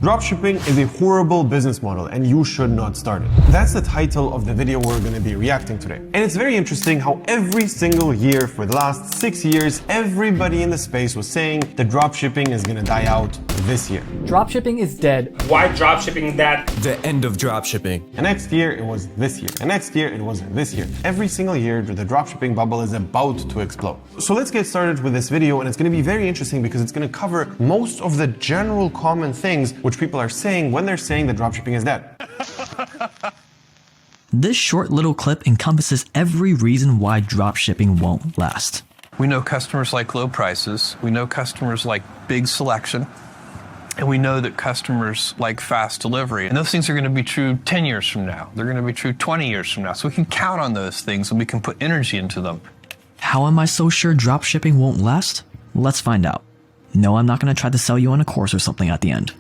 Dropshipping is a horrible business model and you should not start it. That's the title of the video we're going to be reacting today. And it's very interesting how every single year for the last 6 years, everybody in the space was saying that dropshipping is going to die out this year. Dropshipping is dead. Why dropshipping that? The end of dropshipping. And next year it was this year. And next year it was this year. Every single year the dropshipping bubble is about to explode. So let's get started with this video, and it's going to be very interesting because it's going to cover most of the general common things which people are saying when they're saying that dropshipping is dead. This short little clip encompasses every reason why dropshipping won't last. We know customers like low prices, we know customers like big selection, and we know that customers like fast delivery. And those things are going to be true 10 years from now. They're going to be true 20 years from now. So we can count on those things and we can put energy into them. How am I so sure dropshipping won't last? Let's find out. No, I'm not going to try to sell you on a course or something at the end.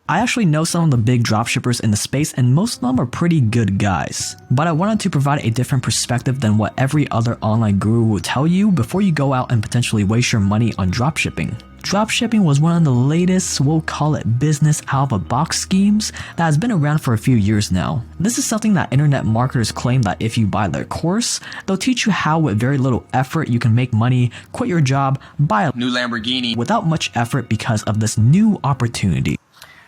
I actually know some of the big dropshippers in the space, and most of them are pretty good guys. But I wanted to provide a different perspective than what every other online guru will tell you before you go out and potentially waste your money on dropshipping. Dropshipping was one of the latest, we'll call it business out-of-the-box schemes that has been around for a few years now. This is something that internet marketers claim that if you buy their course, they'll teach you how with very little effort you can make money, quit your job, buy a New Lamborghini. without much effort because of this new opportunity.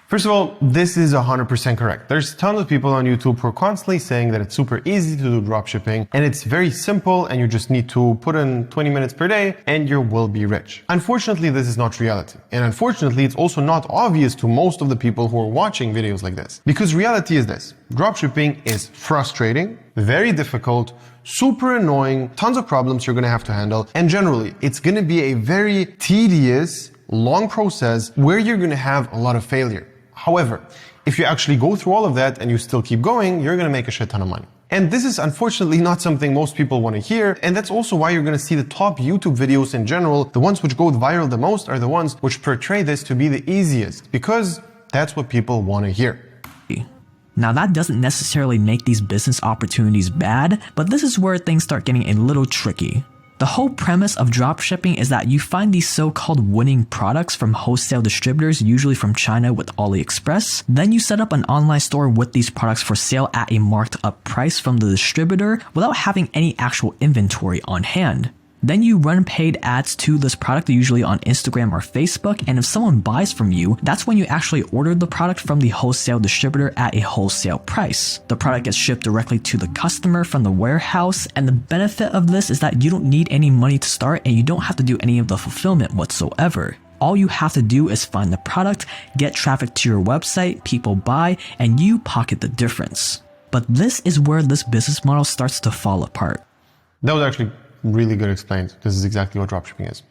First of all, this is 100% correct. There's tons of people on YouTube who are constantly saying that it's super easy to do dropshipping and it's very simple and you just need to put in 20 minutes per day and you will be rich. Unfortunately, this is not reality. And unfortunately, it's also not obvious to most of the people who are watching videos like this. Because reality is this: dropshipping is frustrating, very difficult, super annoying, tons of problems you're going to have to handle, and generally, it's going to be a very tedious, long process where you're going to have a lot of failure. However, if you actually go through all of that and you still keep going, you're going to make a shit ton of money. And this is unfortunately not something most people want to hear. And that's also why you're going to see the top YouTube videos in general, the ones which go viral the most, are the ones which portray this to be the easiest, because that's what people want to hear. Now that doesn't necessarily make these business opportunities bad, but this is where things start getting a little tricky. The whole premise of dropshipping is that you find these so-called winning products from wholesale distributors, usually from China with AliExpress. Then you set up an online store with these products for sale at a marked up price from the distributor without having any actual inventory on hand. Then you run paid ads to this product, usually on Instagram or Facebook, and if someone buys from you, that's when you actually order the product from the wholesale distributor at a wholesale price. The product gets shipped directly to the customer from the warehouse, and the benefit of this is that you don't need any money to start and you don't have to do any of the fulfillment whatsoever. All you have to do is find the product, get traffic to your website, people buy, and you pocket the difference. But this is where this business model starts to fall apart. That was actually really good explained. This is exactly what dropshipping is.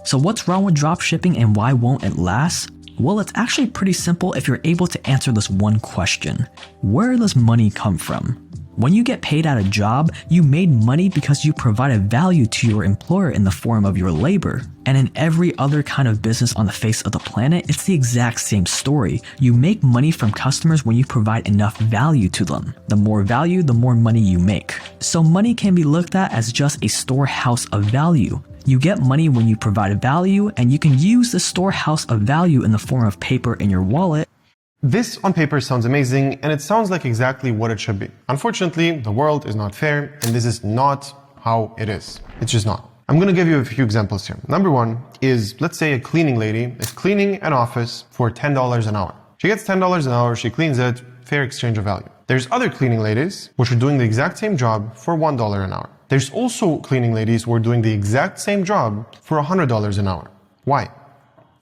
So what's wrong with dropshipping and why won't it last? Well, it's actually pretty simple if you're able to answer this one question. Where does money come from? When you get paid at a job, you made money because you provided value to your employer in the form of your labor. And in every other kind of business on the face of the planet, it's the exact same story. You make money from customers when you provide enough value to them. The more value, the more money you make. So money can be looked at as just a storehouse of value. You get money when you provide value, and you can use the storehouse of value in the form of paper in your wallet. This on paper sounds amazing, and it sounds like exactly what it should be. Unfortunately, the world is not fair, and this is not how it is. It's just not. I'm going to give you a few examples here. Number one is, let's say a cleaning lady is cleaning an office for $10 an hour. She gets $10 an hour, she cleans it, fair exchange of value. There's other cleaning ladies which are doing the exact same job for $1 an hour. There's also cleaning ladies who are doing the exact same job for $100 an hour. Why?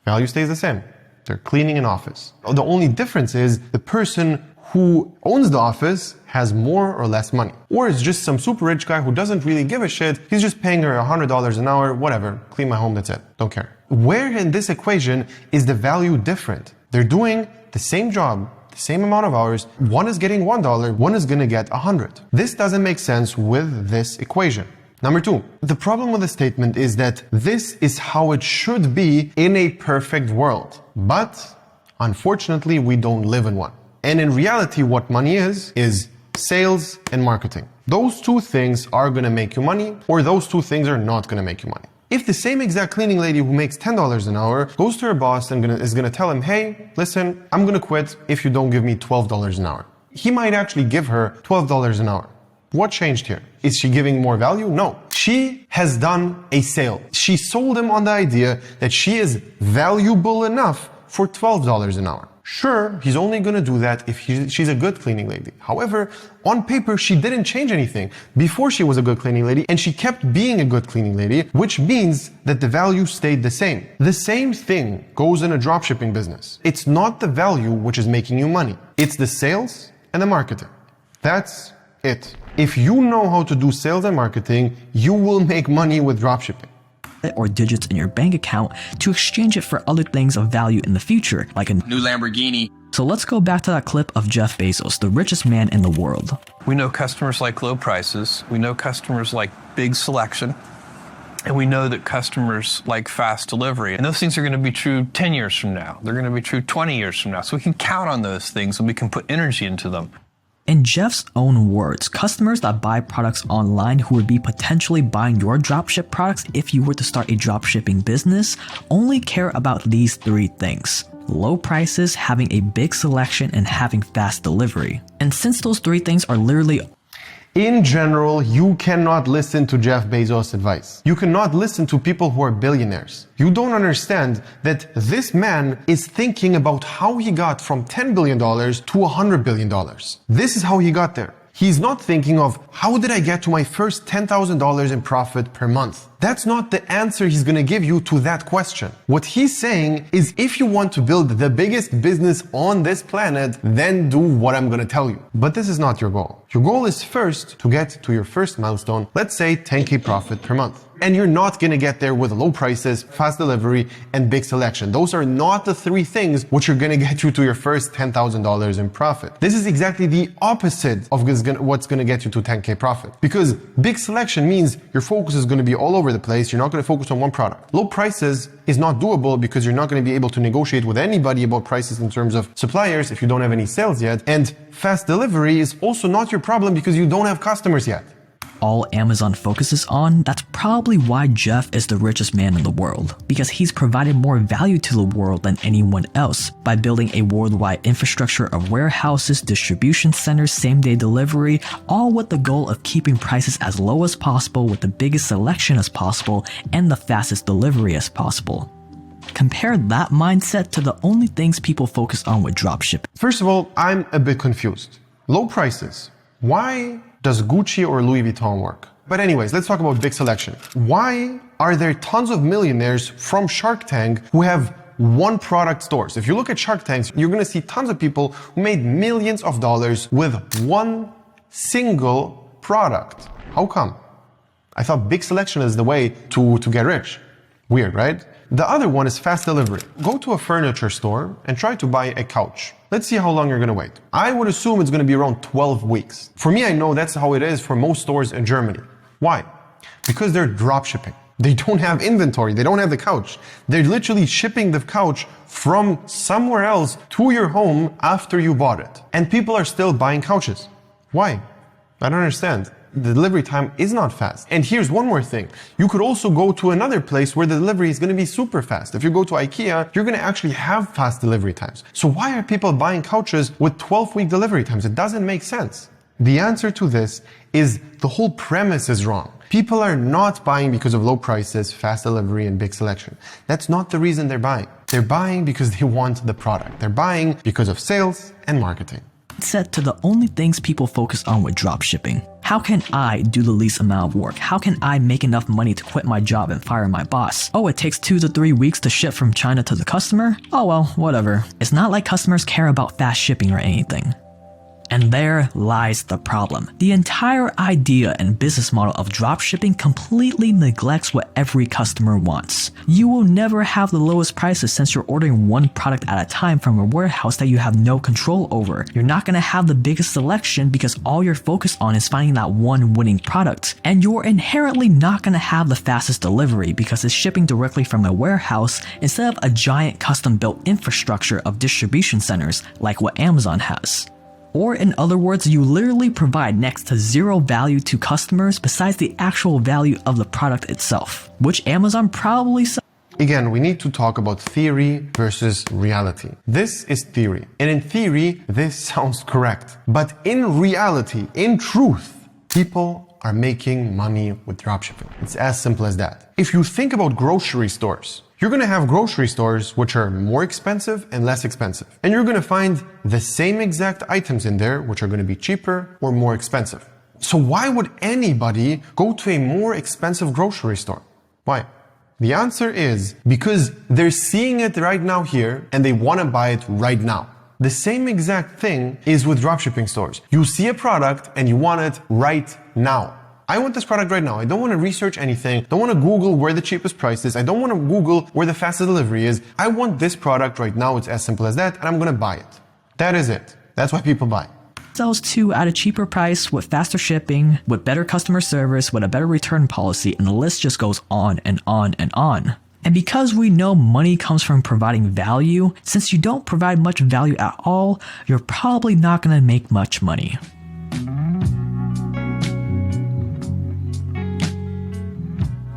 Value stays the same. They're cleaning an office. The only difference is the person who owns the office has more or less money. Or it's just some super rich guy who doesn't really give a shit. He's just paying her $100 an hour, whatever. Clean my home, that's it. Don't care. Where in this equation is the value different? They're doing the same job, the same amount of hours. One is getting $1, one is gonna get 100. This doesn't make sense with this equation. Number two, the problem with the statement is that this is how it should be in a perfect world. But unfortunately, we don't live in one. And in reality, what money is sales and marketing. Those two things are gonna make you money, or those two things are not gonna make you money. If the same exact cleaning lady who makes $10 an hour goes to her boss and is gonna tell him, hey, listen, I'm gonna quit if you don't give me $12 an hour. He might actually give her $12 an hour. What changed here? Is she giving more value? No. She has done a sale. She sold him on the idea that she is valuable enough for $12 an hour. Sure, he's only gonna do that if she's a good cleaning lady. However, on paper, she didn't change anything. Before she was a good cleaning lady, and she kept being a good cleaning lady, which means that the value stayed the same. The same thing goes in a dropshipping business. It's not the value which is making you money. It's the sales and the marketing. That's it. If you know how to do sales and marketing, you will make money with dropshipping. Or digits in your bank account to exchange it for other things of value in the future, like a New Lamborghini. So let's go back to that clip of Jeff Bezos, the richest man in the world. We know customers like low prices. We know customers like big selection. And we know that customers like fast delivery. And those things are going to be true 10 years from now. They're going to be true 20 years from now. So we can count on those things and we can put energy into them. In Jeff's own words, customers that buy products online who would be potentially buying your dropship products if you were to start a dropshipping business only care about these three things: low prices, having a big selection, and having fast delivery. And since those three things are literally in general, you cannot listen to Jeff Bezos' advice. You cannot listen to people who are billionaires. You don't understand that this man is thinking about how he got from $10 billion to $100 billion. This is how he got there. He's not thinking of how did I get to my first $10,000 in profit per month. That's not the answer he's gonna give you to that question. What he's saying is if you want to build the biggest business on this planet, then do what I'm gonna tell you. But this is not your goal. Your goal is first to get to your first milestone, let's say 10K profit per month. And you're not gonna get there with low prices, fast delivery, and big selection. Those are not the three things which are gonna get you to your first $10,000 in profit. This is exactly the opposite of what's gonna get you to 10K profit. Because big selection means your focus is gonna be all over the place. You're not gonna focus on one product. Low prices is not doable because you're not gonna be able to negotiate with anybody about prices in terms of suppliers if you don't have any sales yet. And fast delivery is also not your problem because you don't have customers yet. all Amazon focuses on, that's probably why Jeff is the richest man in the world, because he's provided more value to the world than anyone else by building a worldwide infrastructure of warehouses, distribution centers, same-day delivery, all with the goal of keeping prices as low as possible with the biggest selection as possible and the fastest delivery as possible. Compare that mindset to the only things people focus on with dropshipping. First of all, I'm a bit confused. Low prices. Why does Gucci or Louis Vuitton work? But anyways, let's talk about big selection. Why are there tons of millionaires from Shark Tank who have one product stores? If you look at Shark Tanks, you're gonna see tons of people who made millions of dollars with one single product. How come? I thought big selection is the way to get rich. Weird, right? The other one is fast delivery. Go to a furniture store and try to buy a couch. Let's see how long you're gonna wait. I would assume it's gonna be around 12 weeks. For me, I know that's how it is for most stores in Germany. Why? Because they're drop shipping. They don't have inventory. They don't have the couch. They're literally shipping the couch from somewhere else to your home after you bought it. And people are still buying couches. Why? I don't understand. The delivery time is not fast. And here's one more thing. You could also go to another place where the delivery is going to be super fast. If you go to IKEA, you're going to actually have fast delivery times. So why are people buying couches with 12-week delivery times? It doesn't make sense. The answer to this is the whole premise is wrong. People are not buying because of low prices, fast delivery, and big selection. That's not the reason they're buying. They're buying because they want the product. They're buying because of sales and marketing. Set to the only things people focus on with dropshipping. How can I do the least amount of work? How can I make enough money to quit my job and fire my boss? Oh, it takes 2 to 3 weeks to ship from China to the customer? Oh well, whatever. It's not like customers care about fast shipping or anything. And there lies the problem. The entire idea and business model of dropshipping completely neglects what every customer wants. You will never have the lowest prices since you're ordering one product at a time from a warehouse that you have no control over. You're not going to have the biggest selection because all you're focused on is finding that one winning product. And you're inherently not going to have the fastest delivery because it's shipping directly from a warehouse instead of a giant custom-built infrastructure of distribution centers like what Amazon has. Or in other words, you literally provide next to zero value to customers besides the actual value of the product itself, which Amazon probably sells. Again, we need to talk about theory versus reality. This is theory. And in theory, this sounds correct. But in reality, in truth, people are making money with dropshipping. It's as simple as that. If you think about grocery stores, you're gonna have grocery stores which are more expensive and less expensive. And you're gonna find the same exact items in there which are gonna be cheaper or more expensive. So why would anybody go to a more expensive grocery store? Why? The answer is because they're seeing it right now here and they want to buy it right now. The same exact thing is with dropshipping stores. You see a product and you want it right now. I want this product right now. I don't want to research anything. Don't want to Google where the cheapest price is. I don't want to Google where the fastest delivery is. I want this product right now. It's as simple as that, and I'm going to buy it. That is it. That's why people buy. Sells too at a cheaper price, with faster shipping, with better customer service, with a better return policy, and the list just goes on and on and on. And because we know money comes from providing value, since you don't provide much value at all, you're probably not going to make much money.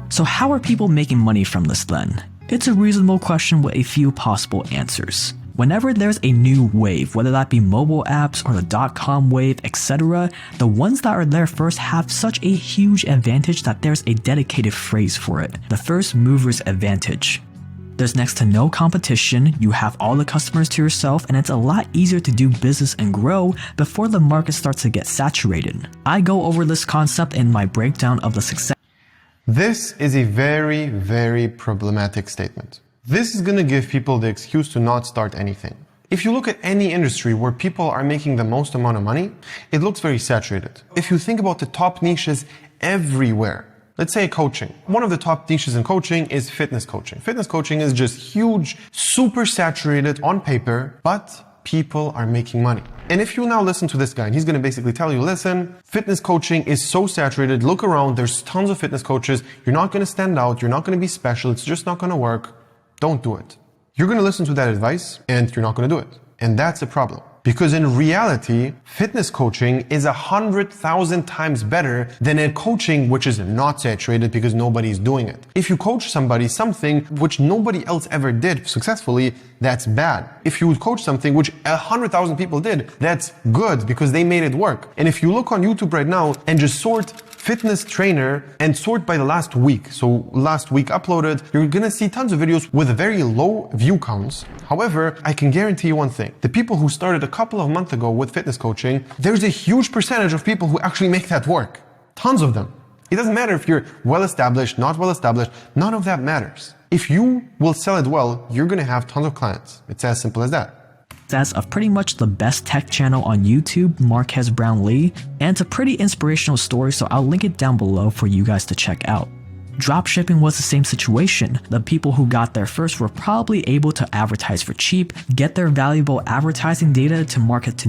So how are people making money from this then? It's a reasonable question with a few possible answers. Whenever there's a new wave, whether that be mobile apps or the .com wave, etc., the ones that are there first have such a huge advantage that there's a dedicated phrase for it, the first mover's advantage. There's next to no competition, you have all the customers to yourself, and it's a lot easier to do business and grow before the market starts to get saturated. I go over this concept in my breakdown of the success. This is a very, very problematic statement. This is going to give people the excuse to not start anything. If you look at any industry where people are making the most amount of money, it looks very saturated. If you think about the top niches everywhere, let's say coaching. One of the top niches in coaching is fitness coaching. Fitness coaching is just huge, super saturated on paper, but people are making money. And if you now listen to this guy, and he's going to basically tell you, listen, fitness coaching is so saturated. Look around. There's tons of fitness coaches. You're not going to stand out. You're not going to be special. It's just not going to work. Don't do it. You're going to listen to that advice and you're not going to do it. And that's a problem. Because in reality, fitness coaching is 100,000 times better than a coaching which is not saturated because nobody's doing it. If you coach somebody something which nobody else ever did successfully, that's bad. If you would coach something which 100,000 people did, that's good because they made it work. And if you look on YouTube right now and just sort fitness trainer and sort by the last week, so last week uploaded, you're gonna see tons of videos with very low view counts. However, I can guarantee you one thing. The people who started a couple of months ago with fitness coaching, there's a huge percentage of people who actually make that work. Tons of them. It doesn't matter if you're well established, not well established, none of that matters. If you will sell it well, you're gonna have tons of clients. It's as simple as that. Of pretty much the best tech channel on YouTube, Marquez Brown Lee, and it's a pretty inspirational story, so I'll link it down below for you guys to check out. Dropshipping was the same situation. The people who got there first were probably able to advertise for cheap, get their valuable advertising data to market to.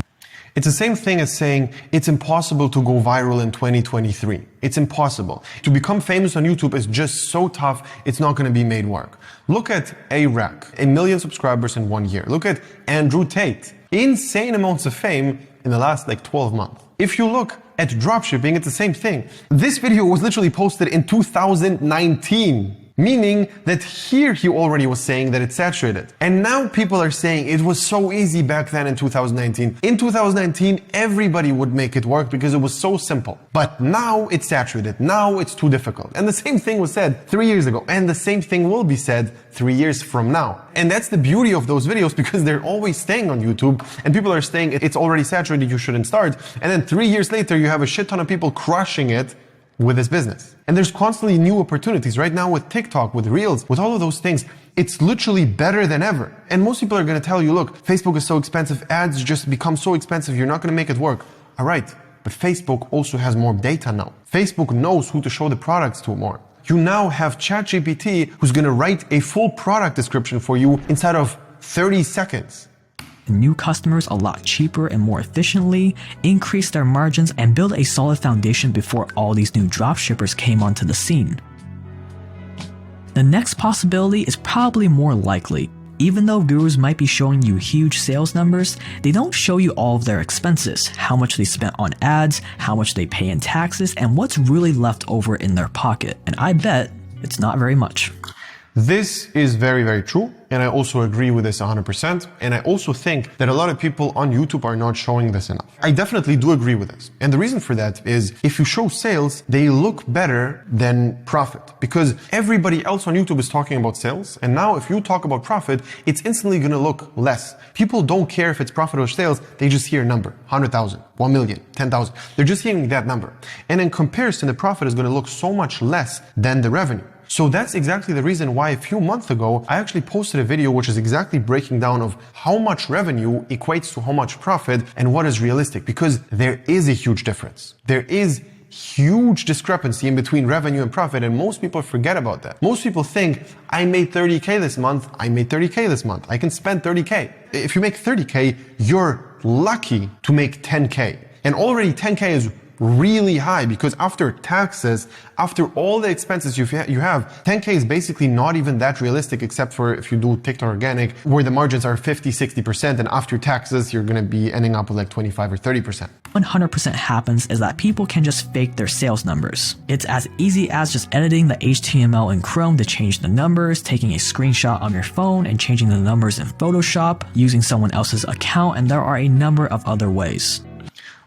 It's the same thing as saying it's impossible to go viral in 2023. It's impossible. To become famous on YouTube is just so tough, it's not going to be made work. Look at A-Rack, 1 million subscribers in 1 year. Look at Andrew Tate, insane amounts of fame in the last 12 months. If you look at dropshipping, it's the same thing. This video was literally posted in 2019. Meaning that here he already was saying that it's saturated. And now people are saying it was so easy back then in 2019. In 2019, everybody would make it work because it was so simple. But now it's saturated. Now it's too difficult. And the same thing was said 3 years ago. And the same thing will be said 3 years from now. And that's the beauty of those videos because they're always staying on YouTube and people are saying it's already saturated, you shouldn't start. And then 3 years later, you have a shit ton of people crushing it with this business. And there's constantly new opportunities right now with TikTok, with Reels, with all of those things. It's literally better than ever. And most people are going to tell you, look, Facebook is so expensive. Ads just become so expensive. You're not going to make it work. All right. But Facebook also has more data now. Facebook knows who to show the products to more. You now have ChatGPT who's going to write a full product description for you inside of 30 seconds. New customers a lot cheaper and more efficiently, increase their margins, and build a solid foundation before all these new dropshippers came onto the scene. The next possibility is probably more likely. Even though gurus might be showing you huge sales numbers, they don't show you all of their expenses, how much they spent on ads, how much they pay in taxes, and what's really left over in their pocket. And I bet it's not very much. This is very, very true. And I also agree with this 100%. And I also think that a lot of people on YouTube are not showing this enough. I definitely do agree with this. And the reason for that is if you show sales, they look better than profit because everybody else on YouTube is talking about sales. And now if you talk about profit, it's instantly going to look less. People don't care if it's profit or sales. They just hear a number, 100,000, 1 million, 10,000. They're just hearing that number. And in comparison, the profit is going to look so much less than the revenue. So that's exactly the reason why a few months ago, I actually posted a video which is exactly breaking down of how much revenue equates to how much profit and what is realistic, because there is a huge difference. There is huge discrepancy in between revenue and profit, and most people forget about that. Most people think, I made 30K this month, I made 30K this month, I can spend 30K. If you make 30K, you're lucky to make 10K. And already 10K is really high because after taxes, after all the expenses you have, 10K is basically not even that realistic except for if you do TikTok organic where the margins are 50, 60% and after taxes, you're going to be ending up with like 25 or 30%. 100% happens is that people can just fake their sales numbers. It's as easy as just editing the HTML in Chrome to change the numbers, taking a screenshot on your phone and changing the numbers in Photoshop, using someone else's account, and there are a number of other ways.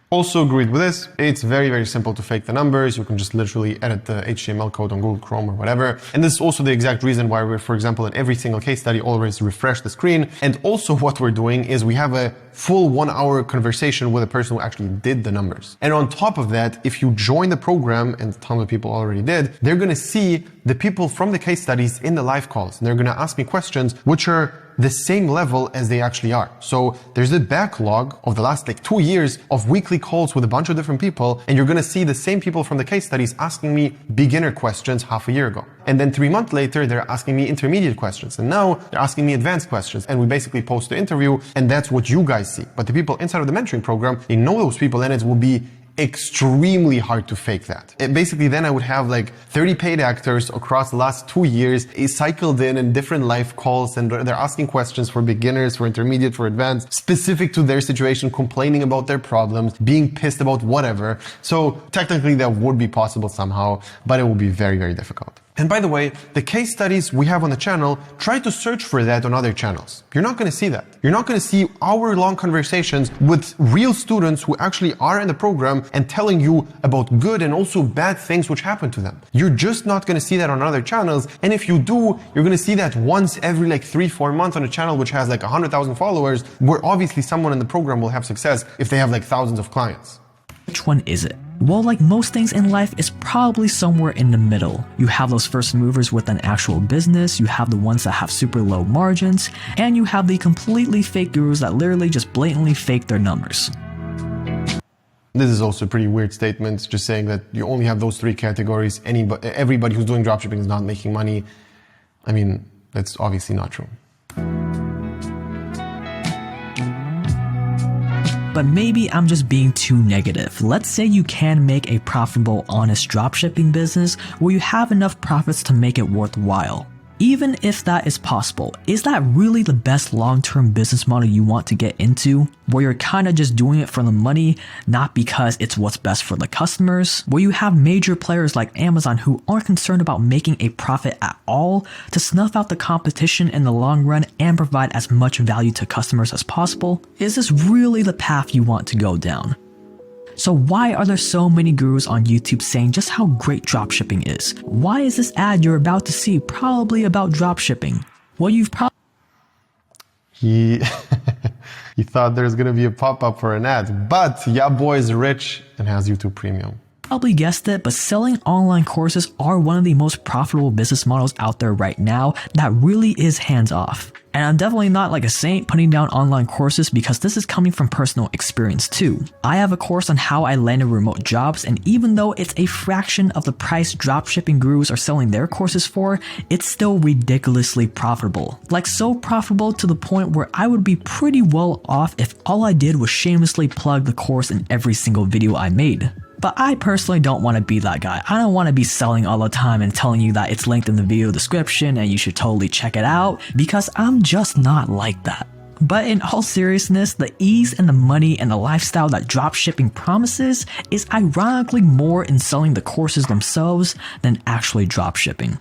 Also agreed with this. It's very, very simple to fake the numbers. You can just literally edit the HTML code on Google Chrome or whatever. And this is also the exact reason why we're, for example, in every single case study, always refresh the screen. And also what we're doing is we have a full 1 hour conversation with a person who actually did the numbers. And on top of that, if you join the program, and tons of people already did, they're going to see the people from the case studies in the live calls. And they're going to ask me questions which are the same level as they actually are. So there's a backlog of the last like 2 years of weekly calls with a bunch of different people, and you're gonna see the same people from the case studies asking me beginner questions half a year ago. And then 3 months later, they're asking me intermediate questions. And now they're asking me advanced questions. And we basically post the interview, and that's what you guys see. But the people inside of the mentoring program, they know those people, and it will be extremely hard to fake that. Basically, then I would have like 30 paid actors across the last 2 years cycled in different live calls, and they're asking questions for beginners, for intermediate, for advanced, specific to their situation, complaining about their problems, being pissed about whatever. So technically that would be possible somehow, but it will be very, very difficult. And by the way, the case studies we have on the channel, try to search for that on other channels. You're not going to see that. You're not going to see hour-long conversations with real students who actually are in the program and telling you about good and also bad things which happen to them. You're just not going to see that on other channels. And if you do, you're going to see that once every like 3-4 months on a channel which has like 100,000 followers, where obviously someone in the program will have success if they have like thousands of clients. Which one is it? Well, like most things in life, it's probably somewhere in the middle. You have those first movers with an actual business, you have the ones that have super low margins, and you have the completely fake gurus that literally just blatantly fake their numbers. This is also a pretty weird statement, just saying that you only have those 3 categories. Everybody who's doing dropshipping is not making money. I mean, that's obviously not true. But maybe I'm just being too negative. Let's say you can make a profitable, honest dropshipping business where you have enough profits to make it worthwhile. Even if that is possible, is that really the best long-term business model you want to get into? Where you're kind of just doing it for the money, not because it's what's best for the customers? Where you have major players like Amazon who aren't concerned about making a profit at all to snuff out the competition in the long run and provide as much value to customers as possible? Is this really the path you want to go down? So why are there so many gurus on YouTube saying just how great dropshipping is? Why is this ad you're about to see probably about dropshipping? Well, you've probably... He thought there's going to be a pop-up for an ad, but yeah, boy is rich and has YouTube Premium. Probably guessed it, but selling online courses are one of the most profitable business models out there right now that really is hands-off. And I'm definitely not like a saint putting down online courses because this is coming from personal experience too. I have a course on how I landed remote jobs, and even though it's a fraction of the price dropshipping gurus are selling their courses for, it's still ridiculously profitable. Like so profitable to the point where I would be pretty well off if all I did was shamelessly plug the course in every single video I made. But I personally don't want to be that guy. I don't want to be selling all the time and telling you that it's linked in the video description and you should totally check it out, because I'm just not like that. But in all seriousness, the ease and the money and the lifestyle that dropshipping promises is ironically more in selling the courses themselves than actually dropshipping.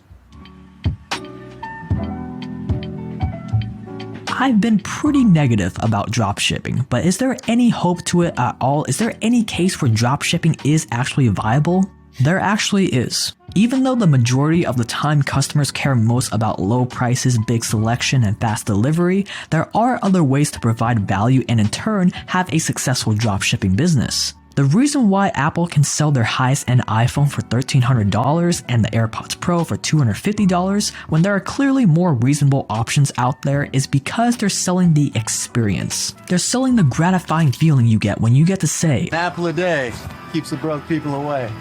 I've been pretty negative about dropshipping, but is there any hope to it at all? Is there any case where dropshipping is actually viable? There actually is. Even though the majority of the time customers care most about low prices, big selection, and fast delivery, there are other ways to provide value and in turn have a successful dropshipping business. The reason why Apple can sell their highest-end iPhone for $1,300 and the AirPods Pro for $250 when there are clearly more reasonable options out there is because they're selling the experience. They're selling the gratifying feeling you get when you get to say, An apple a day keeps the broke people away.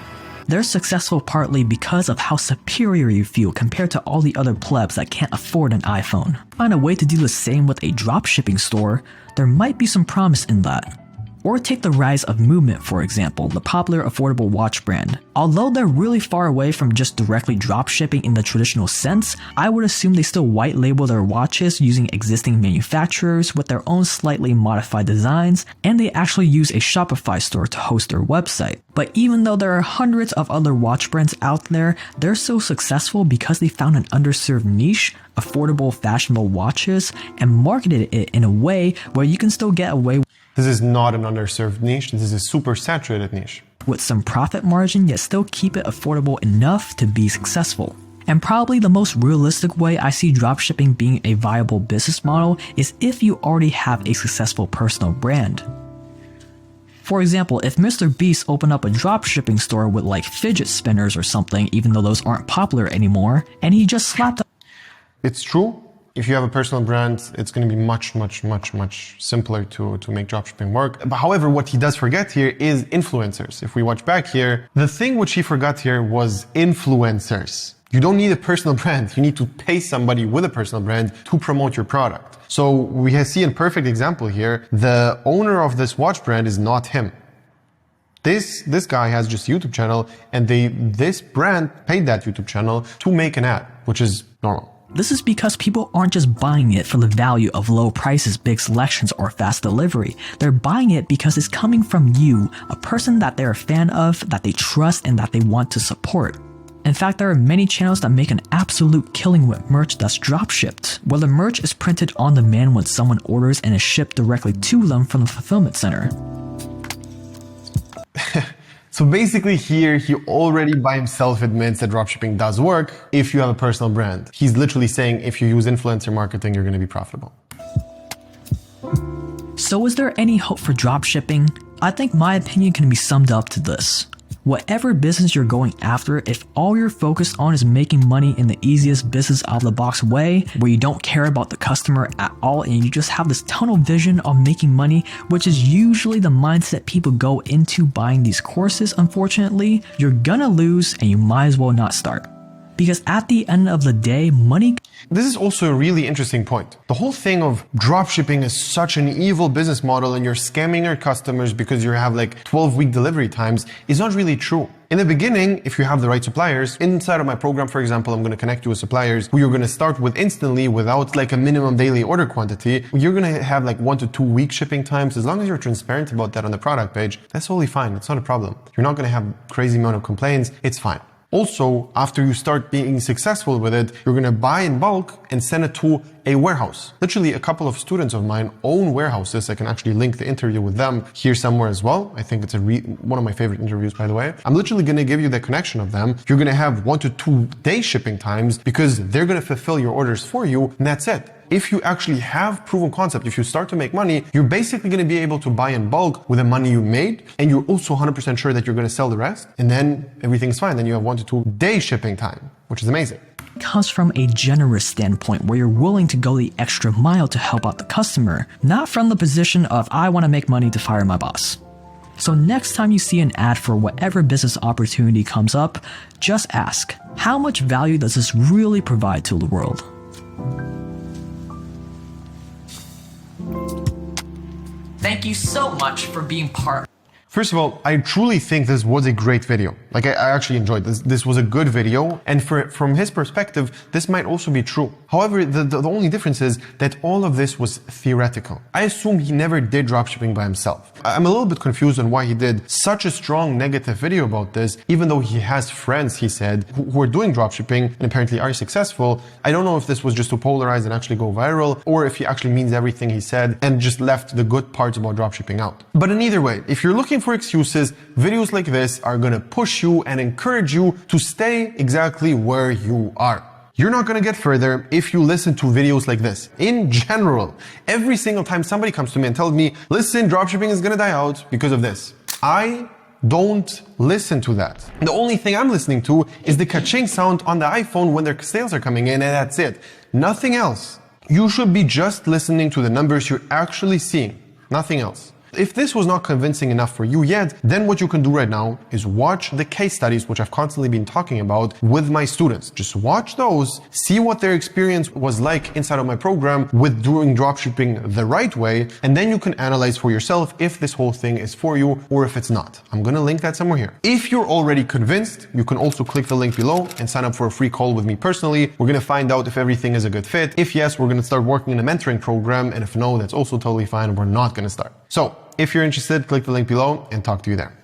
They're successful partly because of how superior you feel compared to all the other plebs that can't afford an iPhone. Find a way to do the same with a dropshipping store, there might be some promise in that. Or take the rise of Movement, for example, the popular affordable watch brand. Although they're really far away from just directly dropshipping in the traditional sense, I would assume they still white label their watches using existing manufacturers with their own slightly modified designs, and they actually use a Shopify store to host their website. But even though there are hundreds of other watch brands out there, they're so successful because they found an underserved niche, affordable fashionable watches, and marketed it in a way where you can still get away This is not an underserved niche, this is a super saturated niche. with some profit margin, yet still keep it affordable enough to be successful. And probably the most realistic way I see dropshipping being a viable business model is if you already have a successful personal brand. For example, if Mr. Beast opened up a dropshipping store with like fidget spinners or something, even though those aren't popular anymore, and he just slapped It's true. If you have a personal brand, it's going to be much simpler to make dropshipping work. But however, what he does forget here is influencers. If we watch back here, the thing which he forgot here was influencers. You don't need a personal brand. You need to pay somebody with a personal brand to promote your product. So we see a perfect example here. The owner of this watch brand is not him. This guy has just a YouTube channel, and this brand paid that YouTube channel to make an ad, which is normal. This is because people aren't just buying it for the value of low prices, big selections, or fast delivery. They're buying it because it's coming from you, a person that they're a fan of, that they trust, and that they want to support. In fact, there are many channels that make an absolute killing with merch that's dropshipped, where the merch is printed on demand when someone orders and is shipped directly to them from the fulfillment center. So basically here, he already by himself admits that dropshipping does work if you have a personal brand. He's literally saying if you use influencer marketing, you're going to be profitable. So is there any hope for dropshipping? I think my opinion can be summed up to this. Whatever business you're going after, if all you're focused on is making money in the easiest business out of the box way, where you don't care about the customer at all and you just have this tunnel vision of making money, which is usually the mindset people go into buying these courses, unfortunately, you're gonna lose and you might as well not start. Because at the end of the day, money... This is also a really interesting point. The whole thing of dropshipping is such an evil business model and you're scamming your customers because you have like 12-week delivery times is not really true. In the beginning, if you have the right suppliers, inside of my program, for example, I'm going to connect you with suppliers who you're going to start with instantly without like a minimum daily order quantity. You're going to have like 1 to 2 week shipping times. As long as you're transparent about that on the product page, that's totally fine. It's not a problem. You're not going to have crazy amount of complaints. It's fine. Also, after you start being successful with it, you're gonna buy in bulk and send it to a warehouse. Literally, a couple of students of mine own warehouses. I can actually link the interview with them here somewhere as well. I think it's one of my favorite interviews, by the way. I'm literally gonna give you the connection of them. You're gonna have 1 to 2 day shipping times because they're gonna fulfill your orders for you, and that's it. If you actually have proven concept, if you start to make money, you're basically going to be able to buy in bulk with the money you made, and you're also 100% sure that you're going to sell the rest, and then everything's fine. Then you have 1 to 2 day shipping time, which is amazing. Comes from a generous standpoint where you're willing to go the extra mile to help out the customer, not from the position of I want to make money to fire my boss. So next time you see an ad for whatever business opportunity comes up, just ask, how much value does this really provide to the world? Thank you so much for being part First of all, I truly think this was a great video. Like, I actually enjoyed this. This was a good video. And from his perspective, this might also be true. However, the only difference is that all of this was theoretical. I assume he never did dropshipping by himself. I'm a little bit confused on why he did such a strong negative video about this, even though he has friends, he said, who are doing dropshipping and apparently are successful. I don't know if this was just to polarize and actually go viral, or if he actually means everything he said and just left the good parts about dropshipping out. But in either way, if you're looking for excuses, videos like this are gonna push you and encourage you to stay exactly where you are. You're not gonna get further if you listen to videos like this. In general, every single time somebody comes to me and tells me, listen, dropshipping is gonna die out because of this, I don't listen to that. The only thing I'm listening to is the ka-ching sound on the iPhone when their sales are coming in, and that's it. Nothing else. You should be just listening to the numbers you're actually seeing. Nothing else. If this was not convincing enough for you yet, then what you can do right now is watch the case studies, which I've constantly been talking about with my students. Just watch those, see what their experience was like inside of my program with doing dropshipping the right way, and then you can analyze for yourself if this whole thing is for you or if it's not. I'm gonna link that somewhere here. If you're already convinced, you can also click the link below and sign up for a free call with me personally. We're gonna find out if everything is a good fit. If yes, we're gonna start working in a mentoring program, and if no, that's also totally fine. We're not gonna start. So, if you're interested, click the link below and talk to you there.